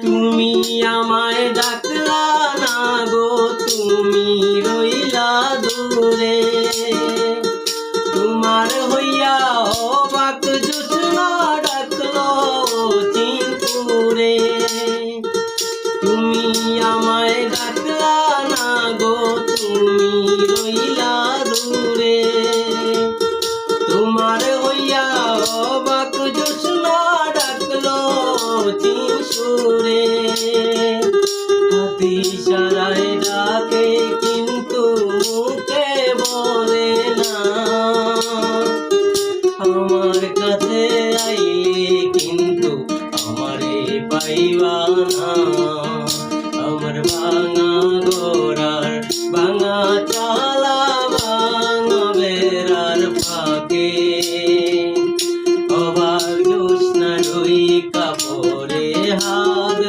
তুমি আমায় ডাকলা না গো, তুমি রইলা দূরে। তোমার হইয়া অবাক জোছনা ডাকলো চিনপুরে। তুমি আমায় ডাকলা না গো, তুমি রইলা দূরে। তোমার হইয়া অবাক জোছনা ডাকলো চিনপুরে। হাতি ইশারায় ডাকে কিন্তু মুখে বলে না। আমার কাছে আইলে কিন্তু আমারে পাইবা না। আমার ভাঙা ঘোড়ার ভাঙা চালা ভাঙা বেড়ার ফাঁকে অবাক জোছনা রই কাপড়ে হাত